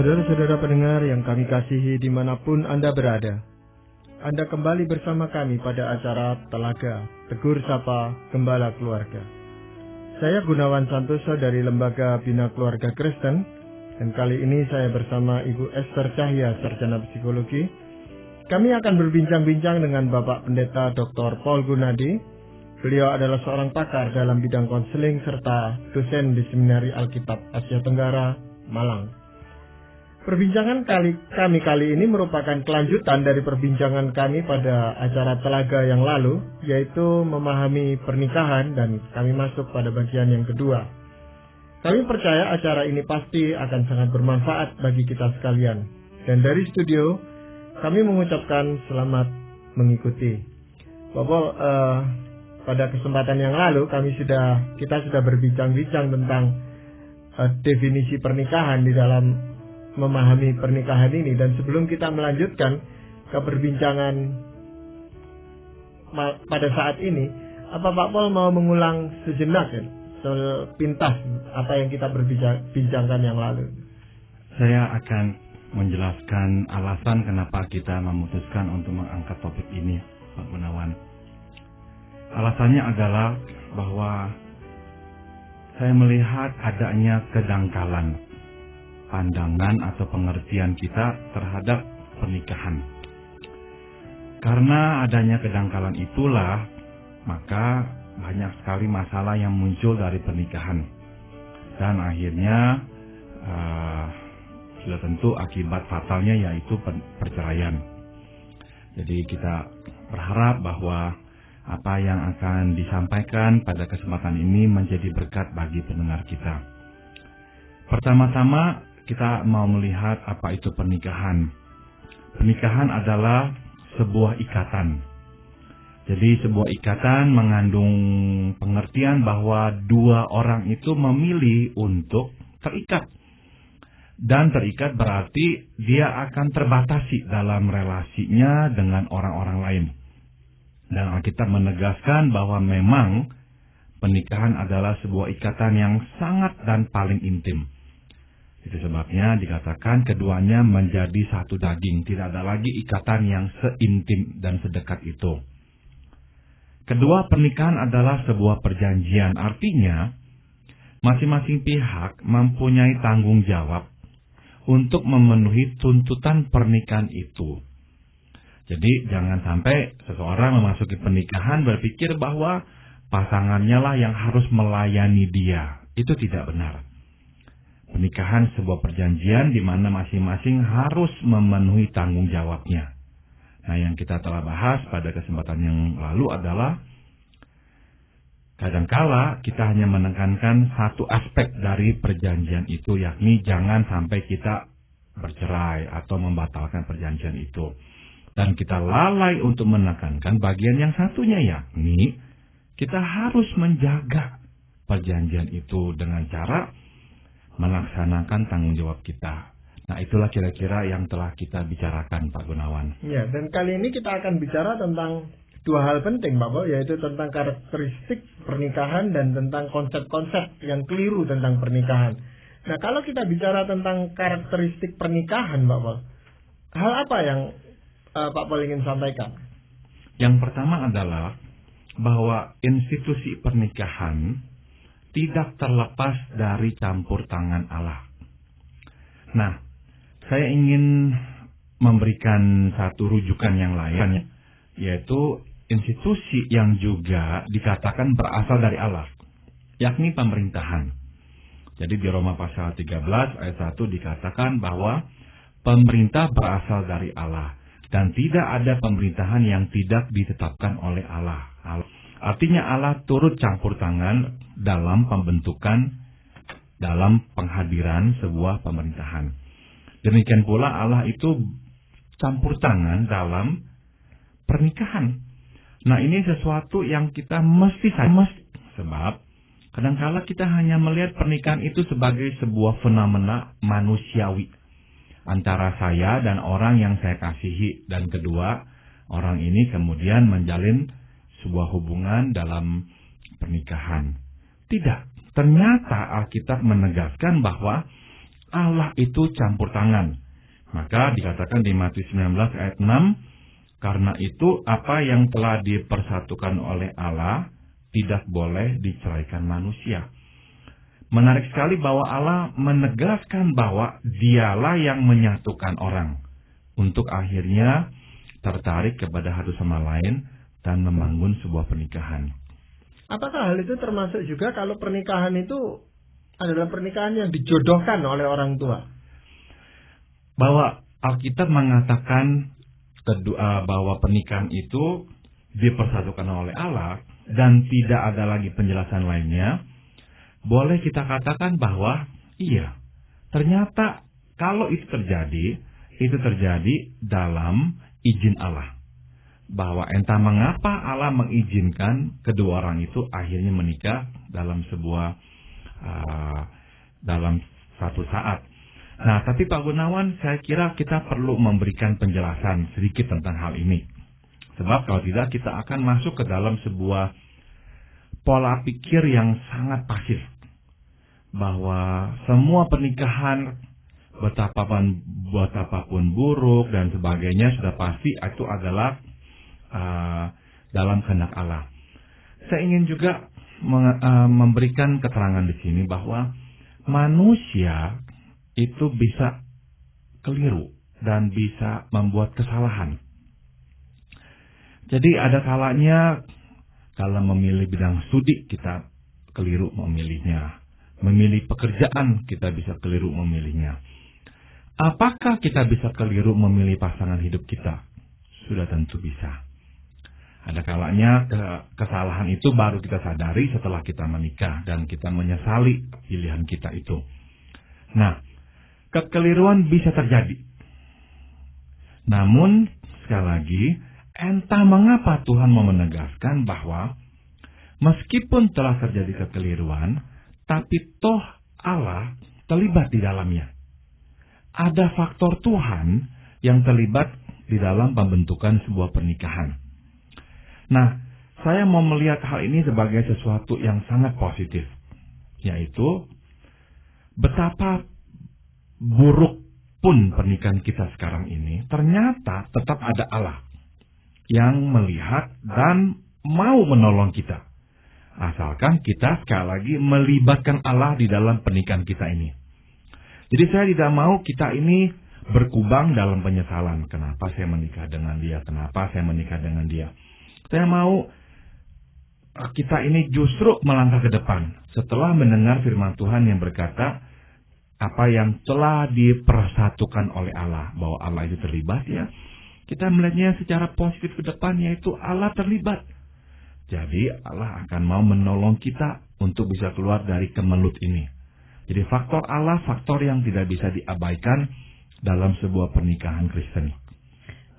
Saudara-saudara pendengar yang kami kasihi dimanapun Anda berada, Anda kembali bersama kami pada acara Telaga Tegur Sapa Gembala Keluarga. Saya Gunawan Santoso dari Lembaga Bina Keluarga Kristen, dan kali ini saya bersama Ibu Esther Cahya, Sarjana Psikologi. Kami akan berbincang-bincang dengan Bapak Pendeta Dr. Paul Gunadi. Beliau adalah seorang pakar dalam bidang konseling serta dosen di Seminari Alkitab Asia Tenggara, Malang. Perbincangan kami kali ini merupakan kelanjutan dari perbincangan kami pada acara Telaga yang lalu, yaitu memahami pernikahan, dan kami masuk pada bagian yang kedua. Kami percaya acara ini pasti akan sangat bermanfaat bagi kita sekalian. Dan dari studio, kami mengucapkan selamat mengikuti. Bapak, pada kesempatan yang lalu kita sudah berbincang-bincang tentang definisi pernikahan di dalam memahami pernikahan ini, dan sebelum kita melanjutkan ke perbincangan pada saat ini, apa Pak Paul mau mengulang sejenak sepintas apa yang kita berbincangkan yang lalu? Saya akan menjelaskan alasan kenapa kita memutuskan untuk mengangkat topik ini, Pak Gunawan. Alasannya adalah bahwa saya melihat adanya kedangkalan pandangan atau pengertian kita terhadap pernikahan. Karena adanya kedangkalan itulah, maka banyak sekali masalah yang muncul dari pernikahan. Dan akhirnya sudah tentu akibat fatalnya yaitu perceraian. Jadi kita berharap bahwa apa yang akan disampaikan pada kesempatan ini menjadi berkat bagi pendengar kita. Pertama-tama kita mau melihat apa itu pernikahan. Pernikahan adalah sebuah ikatan. Jadi sebuah ikatan mengandung pengertian bahwa dua orang itu memilih untuk terikat. Dan terikat berarti dia akan terbatasi dalam relasinya dengan orang-orang lain. Dan Alkitab menegaskan bahwa memang pernikahan adalah sebuah ikatan yang sangat dan paling intim. Itu sebabnya dikatakan keduanya menjadi satu daging. Tidak ada lagi ikatan yang seintim dan sedekat itu. Kedua, pernikahan adalah sebuah perjanjian. Artinya, masing-masing pihak mempunyai tanggung jawab untuk memenuhi tuntutan pernikahan itu. Jadi, jangan sampai seseorang memasuki pernikahan berpikir bahwa pasangannya lah yang harus melayani dia. Itu tidak benar. Pernikahan sebuah perjanjian di mana masing-masing harus memenuhi tanggung jawabnya. Nah, yang kita telah bahas pada kesempatan yang lalu adalah kadangkala kita hanya menekankan satu aspek dari perjanjian itu, yakni jangan sampai kita bercerai atau membatalkan perjanjian itu. Dan kita lalai untuk menekankan bagian yang satunya, yakni kita harus menjaga perjanjian itu dengan cara melaksanakan tanggung jawab kita. Nah, itulah kira-kira yang telah kita bicarakan, Pak Gunawan. Ya, dan kali ini kita akan bicara tentang dua hal penting, Bapak, yaitu tentang karakteristik pernikahan dan tentang konsep-konsep yang keliru tentang pernikahan. Nah, kalau kita bicara tentang karakteristik pernikahan, Bapak, hal apa yang Pak Paul ingin sampaikan? Yang pertama adalah bahwa institusi pernikahan tidak terlepas dari campur tangan Allah. Nah, saya ingin memberikan satu rujukan yang lain, yaitu institusi yang juga dikatakan berasal dari Allah, yakni pemerintahan. Jadi di Roma pasal 13 ayat 1 dikatakan bahwa pemerintah berasal dari Allah, dan tidak ada pemerintahan yang tidak ditetapkan oleh Allah. Artinya Allah turut campur tangan dalam pembentukan, dalam penghadiran sebuah pemerintahan. Demikian pula Allah itu campur tangan dalam pernikahan. Nah, ini sesuatu yang kita mesti sebab kadangkala kita hanya melihat pernikahan itu sebagai sebuah fenomena manusiawi antara saya dan orang yang saya kasihi, dan kedua orang ini kemudian menjalin sebuah hubungan dalam pernikahan. Tidak. Ternyata Alkitab menegaskan bahwa Allah itu campur tangan. Maka dikatakan di Matius 19 ayat 6, karena itu apa yang telah dipersatukan oleh Allah tidak boleh diceraikan manusia. Menarik sekali bahwa Allah menegaskan bahwa dialah yang menyatukan orang untuk akhirnya tertarik kepada satu sama lain dan membangun sebuah pernikahan. Apakah hal itu termasuk juga kalau pernikahan itu adalah pernikahan yang dijodohkan oleh orang tua? Bahwa Alkitab mengatakan bahwa pernikahan itu dipersatukan oleh Allah dan tidak ada lagi penjelasan lainnya, boleh kita katakan bahwa iya, ternyata kalau itu terjadi dalam izin Allah. Bahwa entah mengapa Allah mengizinkan kedua orang itu akhirnya menikah dalam dalam satu saat. Nah, tapi Pak Gunawan, saya kira kita perlu memberikan penjelasan sedikit tentang hal ini. Sebab kalau tidak, kita akan masuk ke dalam sebuah pola pikir yang sangat pasif. Bahwa semua pernikahan, betapapun buruk dan sebagainya, sudah pasti itu adalah dalam kehendak Allah. Saya ingin juga memberikan keterangan di sini bahwa manusia itu bisa keliru dan bisa membuat kesalahan. Jadi ada kalanya kalau memilih bidang studi kita keliru memilihnya. Memilih pekerjaan kita bisa keliru memilihnya. Apakah kita bisa keliru memilih pasangan hidup kita? Sudah tentu bisa. Ada kalanya kesalahan itu baru kita sadari setelah kita menikah dan kita menyesali pilihan kita itu. Nah, kekeliruan bisa terjadi. Namun, sekali lagi, entah mengapa Tuhan mau menegaskan bahwa meskipun telah terjadi kekeliruan, tapi toh Allah terlibat di dalamnya. Ada faktor Tuhan yang terlibat di dalam pembentukan sebuah pernikahan. Nah, saya mau melihat hal ini sebagai sesuatu yang sangat positif, yaitu betapa buruk pun pernikahan kita sekarang ini, ternyata tetap ada Allah yang melihat dan mau menolong kita. Asalkan kita sekali lagi melibatkan Allah di dalam pernikahan kita ini. Jadi saya tidak mau kita ini berkubang dalam penyesalan. Kenapa saya menikah dengan dia? Kenapa saya menikah dengan dia? Saya mau kita ini justru melangkah ke depan. Setelah mendengar firman Tuhan yang berkata, apa yang telah dipersatukan oleh Allah, bahwa Allah itu terlibat, ya, kita melihatnya secara positif ke depan, yaitu Allah terlibat. Jadi Allah akan mau menolong kita untuk bisa keluar dari kemelut ini. Jadi faktor Allah, faktor yang tidak bisa diabaikan dalam sebuah pernikahan Kristen.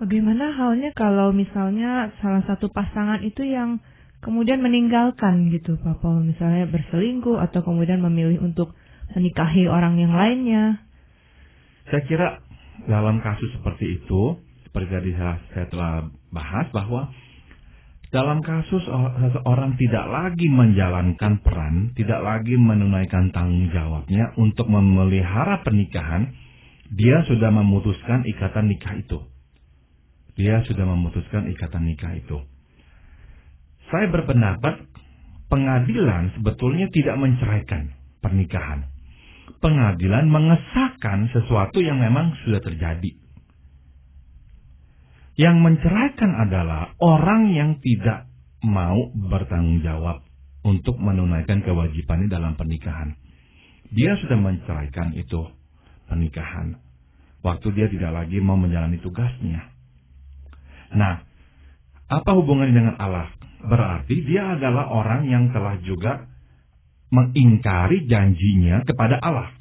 Bagaimana halnya kalau misalnya salah satu pasangan itu yang kemudian meninggalkan gitu, Pak Paul, misalnya berselingkuh atau kemudian memilih untuk menikahi orang yang lainnya? Saya kira dalam kasus seperti itu, seperti tadi saya telah bahas bahwa dalam kasus seseorang tidak lagi menjalankan peran, tidak lagi menunaikan tanggung jawabnya untuk memelihara pernikahan, dia sudah memutuskan ikatan nikah itu. Saya berpendapat pengadilan sebetulnya tidak menceraikan pernikahan. Pengadilan mengesahkan sesuatu yang memang sudah terjadi. Yang menceraikan adalah orang yang tidak mau bertanggung jawab untuk menunaikan kewajibannya dalam pernikahan. Dia sudah menceraikan itu pernikahan, waktu dia tidak lagi mau menjalani tugasnya. Nah, apa hubungannya dengan Allah? Berarti dia adalah orang yang telah juga mengingkari janjinya kepada Allah.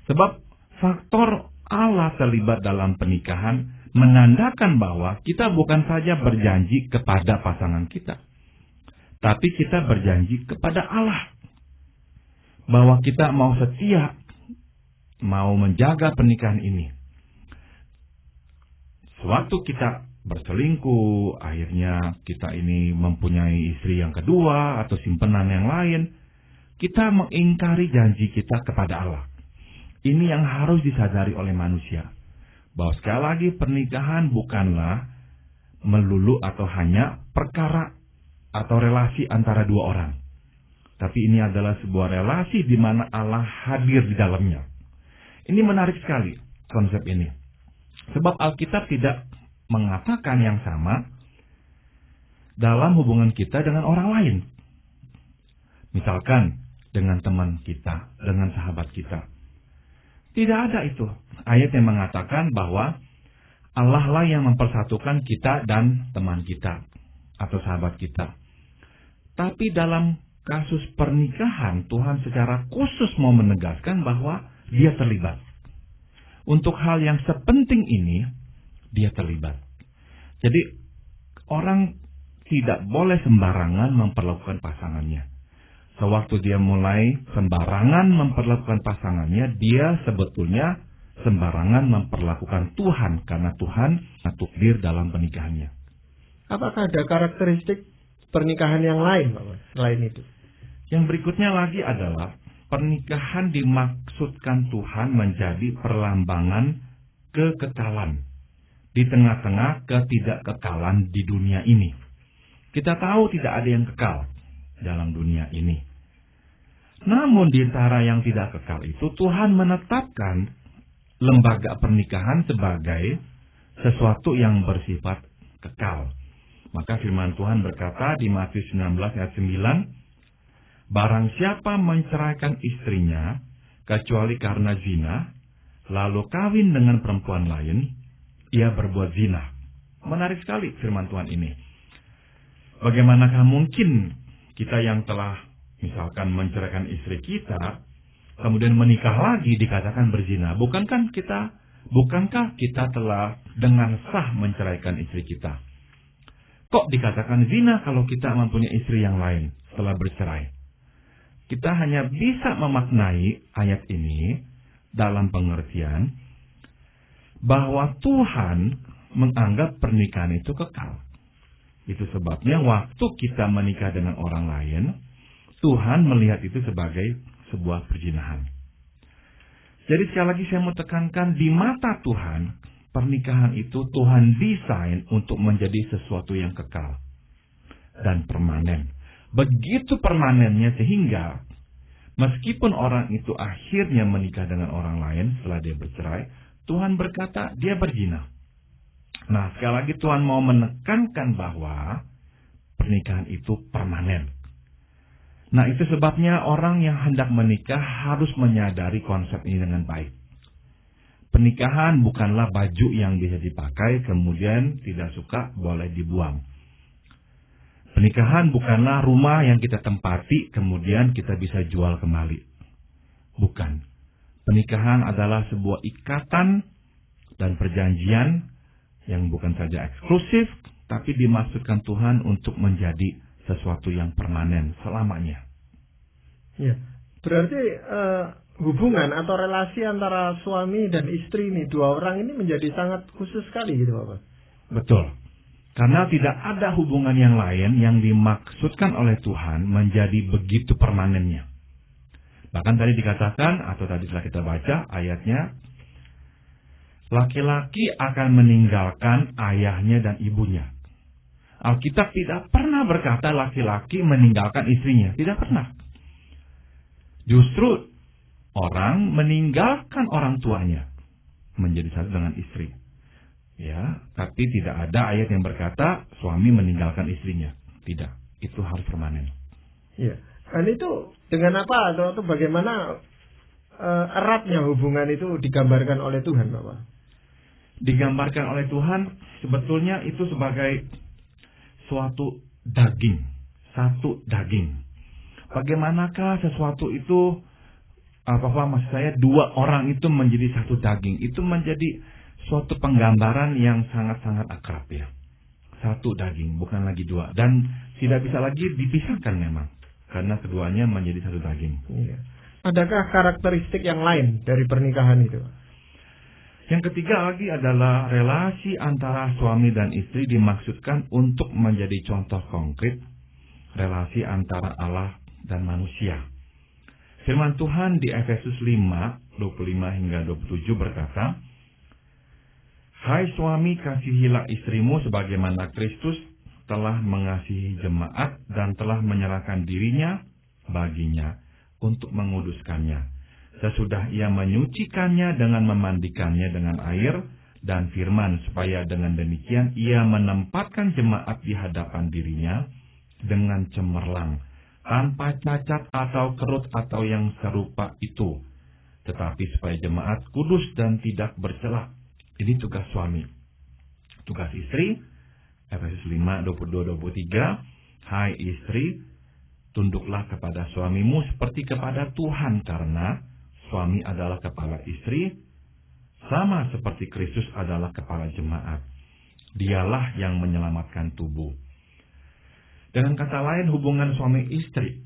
Sebab faktor Allah terlibat dalam pernikahan menandakan bahwa kita bukan saja berjanji kepada pasangan kita, tapi kita berjanji kepada Allah bahwa kita mau setia, mau menjaga pernikahan ini. Sewaktu kita berselingkuh, akhirnya kita ini mempunyai istri yang kedua atau simpenan yang lain, kita mengingkari janji kita kepada Allah. Ini yang harus disadari oleh manusia. Bahwa sekali lagi pernikahan bukanlah melulu atau hanya perkara atau relasi antara dua orang. Tapi ini adalah sebuah relasi di mana Allah hadir di dalamnya. Ini menarik sekali konsep ini. Sebab Alkitab tidak mengatakan yang sama dalam hubungan kita dengan orang lain. Misalkan dengan teman kita, dengan sahabat kita. Tidak ada itu. Ayat yang mengatakan bahwa Allah lah yang mempersatukan kita dan teman kita atau sahabat kita. Tapi dalam kasus pernikahan, Tuhan secara khusus mau menegaskan bahwa Dia terlibat. Untuk hal yang sepenting ini, Dia terlibat. Jadi, orang tidak boleh sembarangan memperlakukan pasangannya. Sewaktu dia mulai sembarangan memperlakukan pasangannya, dia sebetulnya sembarangan memperlakukan Tuhan, karena Tuhan takdir dalam pernikahannya. Apakah ada karakteristik pernikahan yang lain, Bapak, selain itu? Yang berikutnya lagi adalah pernikahan dimaksudkan Tuhan menjadi perlambangan kekekalan di tengah-tengah ketidakkekalan di dunia ini. Kita tahu tidak ada yang kekal dalam dunia ini. Namun di antara yang tidak kekal itu, Tuhan menetapkan lembaga pernikahan sebagai sesuatu yang bersifat kekal. Maka firman Tuhan berkata di Matius 19 ayat 9, barang siapa menceraikan istrinya kecuali karena zina, lalu kawin dengan perempuan lain, ia berbuat zina. Menarik sekali firman Tuhan ini. Bagaimanakah mungkin kita yang telah misalkan menceraikan istri kita, kemudian menikah lagi dikatakan berzina? Bukankah kita telah dengan sah menceraikan istri kita? Kok dikatakan zina kalau kita mempunyai istri yang lain setelah bercerai? Kita hanya bisa memaknai ayat ini dalam pengertian bahwa Tuhan menganggap pernikahan itu kekal. Itu sebabnya waktu kita menikah dengan orang lain, Tuhan melihat itu sebagai sebuah perzinahan. Jadi sekali lagi saya mau tekankan, di mata Tuhan, pernikahan itu Tuhan desain untuk menjadi sesuatu yang kekal dan permanen. Begitu permanennya sehingga meskipun orang itu akhirnya menikah dengan orang lain setelah dia bercerai, Tuhan berkata dia berzina. Nah, sekali lagi Tuhan mau menekankan bahwa pernikahan itu permanen. Nah, itu sebabnya orang yang hendak menikah harus menyadari konsep ini dengan baik. Pernikahan bukanlah baju yang bisa dipakai, kemudian tidak suka boleh dibuang. Pernikahan bukanlah rumah yang kita tempati, kemudian kita bisa jual kembali. Bukan. Pernikahan adalah sebuah ikatan dan perjanjian yang bukan saja eksklusif, tapi dimaksudkan Tuhan untuk menjadi sesuatu yang permanen selamanya. Ya, berarti hubungan atau relasi antara suami dan istri ini, dua orang ini menjadi sangat khusus sekali gitu, Bapak. Betul. Karena tidak ada hubungan yang lain yang dimaksudkan oleh Tuhan menjadi begitu permanennya. Bahkan tadi dikatakan, atau tadi setelah kita baca ayatnya, laki-laki akan meninggalkan ayahnya dan ibunya. Alkitab tidak pernah berkata laki-laki meninggalkan istrinya. Tidak pernah. Justru orang meninggalkan orang tuanya menjadi satu dengan istri. Ya, tapi tidak ada ayat yang berkata suami meninggalkan istrinya. Tidak. Itu harus permanen. Ya. Dan itu dengan apa atau bagaimana eratnya hubungan itu digambarkan oleh Tuhan, Bapak? Digambarkan oleh Tuhan sebetulnya itu sebagai suatu daging, satu daging. Bagaimanakah sesuatu itu, maksud saya, dua orang itu menjadi satu daging? Itu menjadi suatu penggambaran yang sangat-sangat akrab ya. Satu daging, bukan lagi dua. Dan tidak bisa lagi dipisahkan memang, karena keduanya menjadi satu daging. Iya. Adakah karakteristik yang lain dari pernikahan itu? Yang ketiga lagi adalah relasi antara suami dan istri dimaksudkan untuk menjadi contoh konkret relasi antara Allah dan manusia. Firman Tuhan di Efesus 5, 25 hingga 27 berkata, "Hai suami, kasihilah istrimu sebagaimana Kristus telah mengasihi jemaat dan telah menyerahkan dirinya baginya untuk menguduskannya, sesudah ia menyucikannya dengan memandikannya dengan air dan firman, supaya dengan demikian ia menempatkan jemaat di hadapan dirinya dengan cemerlang, tanpa cacat atau kerut atau yang serupa itu, tetapi supaya jemaat kudus dan tidak bercela." Ini tugas suami. Tugas istri, Efesus 5, 22-23, "Hai istri, tunduklah kepada suamimu seperti kepada Tuhan, karena suami adalah kepala istri, sama seperti Kristus adalah kepala jemaat. Dialah yang menyelamatkan tubuh." Dengan kata lain, hubungan suami istri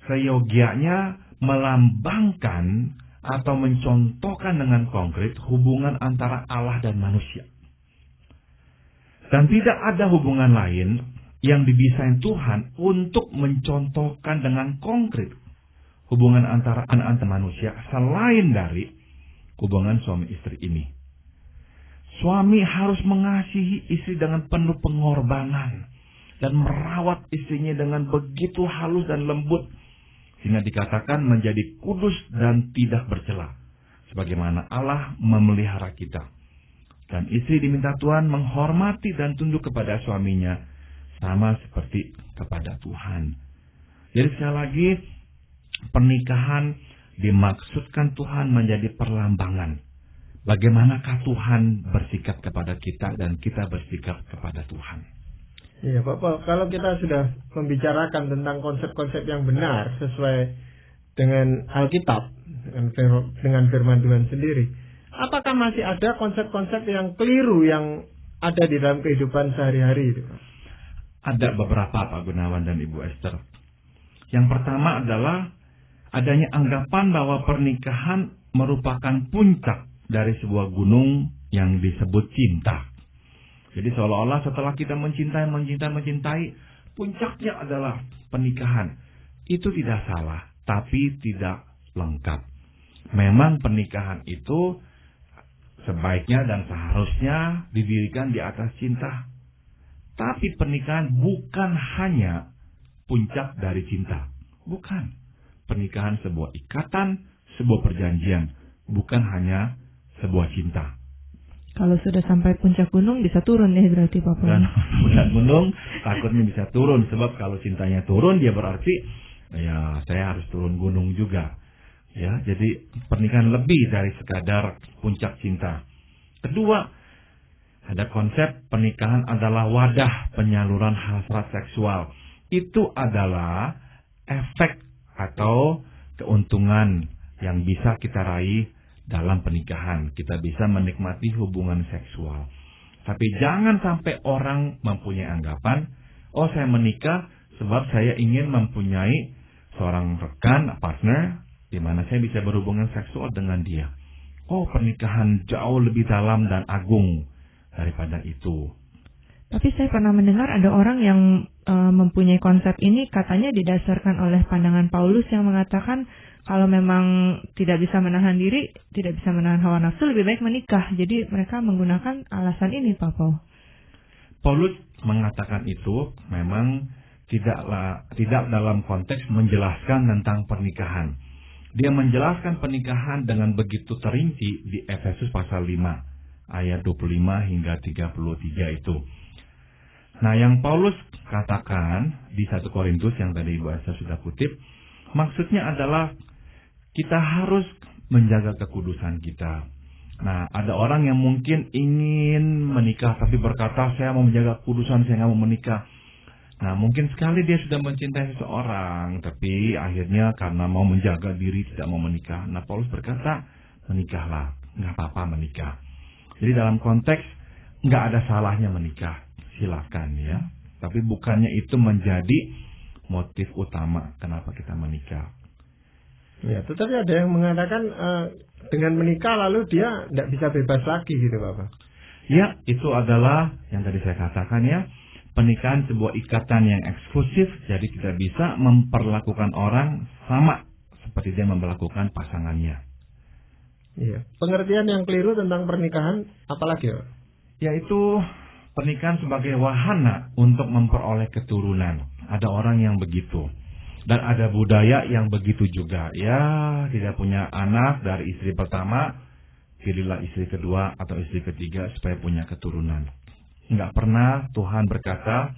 seyogianya melambangkan atau mencontohkan dengan konkret hubungan antara Allah dan manusia. Dan tidak ada hubungan lain yang didesain Tuhan untuk mencontohkan dengan konkret hubungan antara anak manusia selain dari hubungan suami istri ini. Suami harus mengasihi istri dengan penuh pengorbanan dan merawat istrinya dengan begitu halus dan lembut, sehingga dikatakan menjadi kudus dan tidak bercela, sebagaimana Allah memelihara kita. Dan istri diminta Tuhan menghormati dan tunduk kepada suaminya, sama seperti kepada Tuhan. Jadi sekali lagi, pernikahan dimaksudkan Tuhan menjadi perlambangan bagaimanakah Tuhan bersikap kepada kita dan kita bersikap kepada Tuhan. Iya Bapak, kalau kita sudah membicarakan tentang konsep-konsep yang benar sesuai dengan Alkitab, dengan firman Tuhan sendiri, apakah masih ada konsep-konsep yang keliru yang ada di dalam kehidupan sehari-hari itu? Ada beberapa, Pak Gunawan dan Ibu Esther. Yang pertama adalah adanya anggapan bahwa pernikahan merupakan puncak dari sebuah gunung yang disebut cinta. Jadi seolah-olah setelah kita mencintai, puncaknya adalah pernikahan. Itu tidak salah, tapi tidak lengkap. Memang pernikahan itu sebaiknya dan seharusnya didirikan di atas cinta. Tapi pernikahan bukan hanya puncak dari cinta. Bukan. Pernikahan sebuah ikatan, sebuah perjanjian. Bukan hanya sebuah cinta. Kalau sudah sampai puncak gunung bisa turun ya berarti Bapak. Dan puncak gunung takutnya bisa turun. Sebab kalau cintanya turun, dia berarti ya saya harus turun gunung juga. Ya, jadi pernikahan lebih dari sekadar puncak cinta. Kedua, ada konsep pernikahan adalah wadah penyaluran hasrat seksual. Itu adalah efek atau keuntungan yang bisa kita raih dalam pernikahan. Kita bisa menikmati hubungan seksual. Tapi jangan sampai orang mempunyai anggapan, oh saya menikah sebab saya ingin mempunyai seorang rekan, partner, di mana saya bisa berhubungan seksual dengan dia. Oh, pernikahan jauh lebih dalam dan agung daripada itu. Tapi saya pernah mendengar ada orang yang mempunyai konsep ini, katanya didasarkan oleh pandangan Paulus yang mengatakan kalau memang tidak bisa menahan diri, tidak bisa menahan hawa nafsu, lebih baik menikah. Jadi mereka menggunakan alasan ini, Pak Paul. Paulus mengatakan itu memang tidak dalam konteks menjelaskan tentang pernikahan. Dia menjelaskan pernikahan dengan begitu terinci di Efesus pasal 5 ayat 25 hingga 33 itu. Nah, yang Paulus katakan di 1 Korintus yang tadi Ibu Asa sudah kutip, maksudnya adalah kita harus menjaga kekudusan kita. Nah, ada orang yang mungkin ingin menikah tapi berkata saya mau menjaga kekudusan, saya nggak mau menikah. Nah, mungkin sekali dia sudah mencintai seseorang, tapi akhirnya karena mau menjaga diri tidak mau menikah. Nah, Paulus berkata, menikahlah, nggak apa-apa menikah. Jadi dalam konteks nggak ada salahnya menikah, silakan ya. Tapi bukannya itu menjadi motif utama kenapa kita menikah. Ya, tetapi ada yang mengatakan dengan menikah lalu dia tidak bisa bebas lagi gitu Bapak. Ya, itu adalah yang tadi saya katakan ya. Pernikahan sebuah ikatan yang eksklusif, jadi kita bisa memperlakukan orang sama seperti dia memperlakukan pasangannya. Iya. Pengertian yang keliru tentang pernikahan apalagi, Pak? Yaitu pernikahan sebagai wahana untuk memperoleh keturunan. Ada orang yang begitu. Dan ada budaya yang begitu juga. Ya, tidak punya anak dari istri pertama, pilihlah istri kedua atau istri ketiga supaya punya keturunan. Enggak pernah Tuhan berkata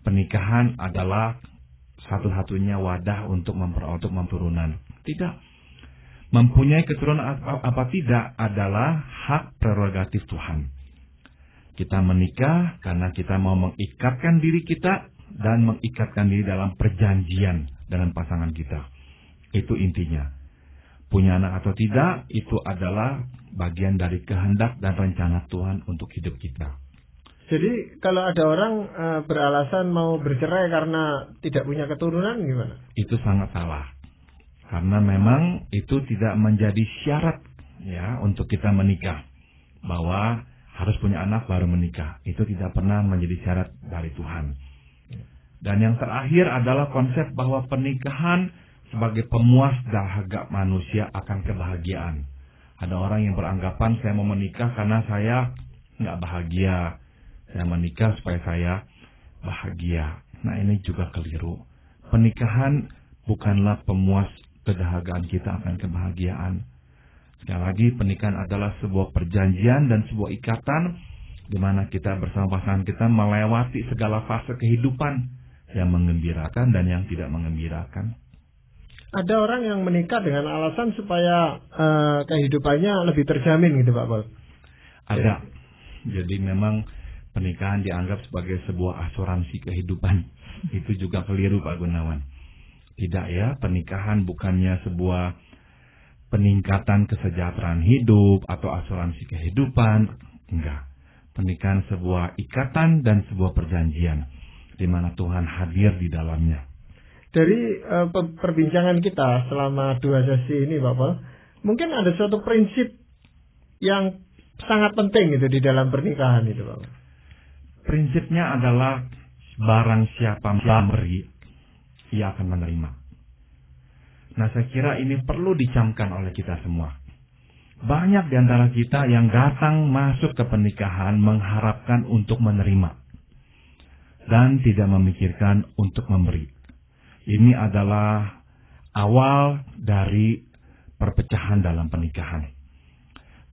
pernikahan adalah satu-satunya wadah untuk memperoleh keturunan. Tidak. Mempunyai keturunan apa tidak adalah hak prerogatif Tuhan. Kita menikah karena kita mau mengikatkan diri kita dan mengikatkan diri dalam perjanjian dengan pasangan kita. Itu intinya. Punya anak atau tidak, itu adalah bagian dari kehendak dan rencana Tuhan untuk hidup kita. Jadi kalau ada orang beralasan mau bercerai karena tidak punya keturunan, gimana? Itu sangat salah. Karena memang itu tidak menjadi syarat ya untuk kita menikah. Bahwa harus punya anak baru menikah. Itu tidak pernah menjadi syarat dari Tuhan. Dan yang terakhir adalah konsep bahwa pernikahan sebagai pemuas dahaga manusia akan kebahagiaan. Ada orang yang beranggapan saya mau menikah karena saya nggak bahagia. Saya menikah supaya saya bahagia. Nah, ini juga keliru. Pernikahan bukanlah pemuas kedahagaan kita akan kebahagiaan. Sekali lagi, pernikahan adalah sebuah perjanjian dan sebuah ikatan di mana kita bersama pasangan kita melewati segala fase kehidupan yang menggembirakan dan yang tidak menggembirakan. Ada orang yang menikah dengan alasan supaya kehidupannya lebih terjamin gitu, Pak Paul. Ada. Jadi memang pernikahan dianggap sebagai sebuah asuransi kehidupan. Itu juga keliru, Pak Gunawan. Tidak ya, pernikahan bukannya sebuah peningkatan kesejahteraan hidup atau asuransi kehidupan. Enggak. Pernikahan sebuah ikatan dan sebuah perjanjian di mana Tuhan hadir di dalamnya. Dari perbincangan kita selama 2 sesi ini, Pak Paul, mungkin ada suatu prinsip yang sangat penting itu di dalam pernikahan itu, Pak Paul. Prinsipnya adalah barang siapa memberi, ia akan menerima. Nah, saya kira ini perlu dicamkan oleh kita semua. Banyak di antara kita yang datang masuk ke pernikahan mengharapkan untuk menerima dan tidak memikirkan untuk memberi. Ini adalah awal dari perpecahan dalam pernikahan.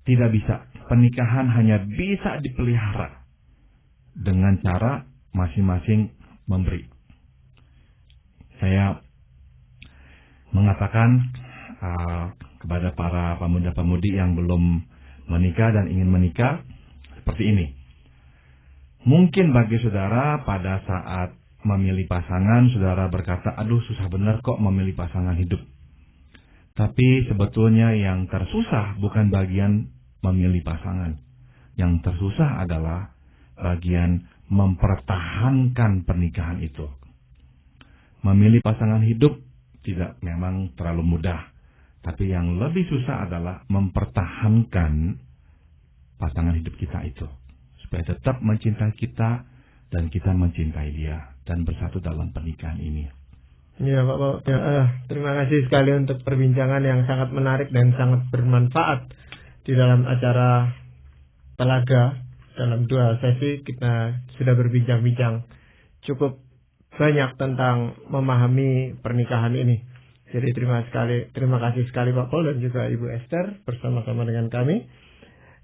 Tidak bisa. Pernikahan hanya bisa dipelihara dengan cara masing-masing memberi. Saya mengatakan kepada para pemuda-pemudi yang belum menikah dan ingin menikah seperti ini. Mungkin bagi saudara pada saat memilih pasangan, saudara berkata, aduh susah benar kok memilih pasangan hidup. Tapi sebetulnya yang tersusah bukan bagian memilih pasangan. Yang tersusah adalah bagian mempertahankan pernikahan itu. Memilih pasangan hidup tidak memang terlalu mudah. Tapi yang lebih susah adalah mempertahankan pasangan hidup kita itu. Supaya tetap mencintai kita dan kita mencintai dia dan bersatu dalam pernikahan ini. Ya, Pak. Terima kasih sekali untuk perbincangan yang sangat menarik dan sangat bermanfaat di dalam acara Telaga. Dalam 2 sesi kita sudah berbincang-bincang cukup banyak tentang memahami pernikahan ini. Jadi terima kasih sekali Pak Paul dan juga Ibu Esther bersama-sama dengan kami.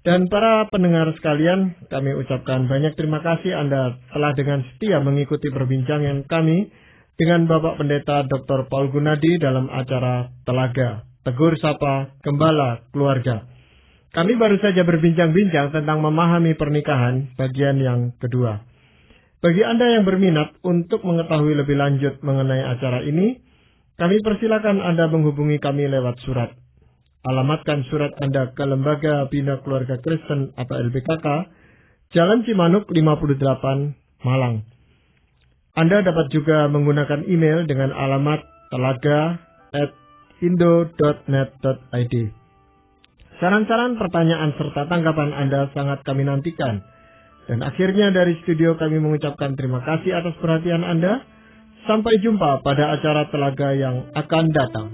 Dan para pendengar sekalian, kami ucapkan banyak terima kasih Anda telah dengan setia mengikuti perbincangan kami dengan Bapak Pendeta Dr. Paul Gunadi dalam acara Telaga, Tegur Sapa Gembala Keluarga. Kami baru saja berbincang-bincang tentang memahami pernikahan bagian yang kedua. Bagi Anda yang berminat untuk mengetahui lebih lanjut mengenai acara ini, kami persilakan Anda menghubungi kami lewat surat. Alamatkan surat Anda ke Lembaga Bina Keluarga Kristen atau LBKK, Jalan Cimanuk 58, Malang. Anda dapat juga menggunakan email dengan alamat telaga@indo.net.id. Saran-saran, pertanyaan, serta tanggapan Anda sangat kami nantikan. Dan akhirnya dari studio kami mengucapkan terima kasih atas perhatian Anda. Sampai jumpa pada acara Telaga yang akan datang.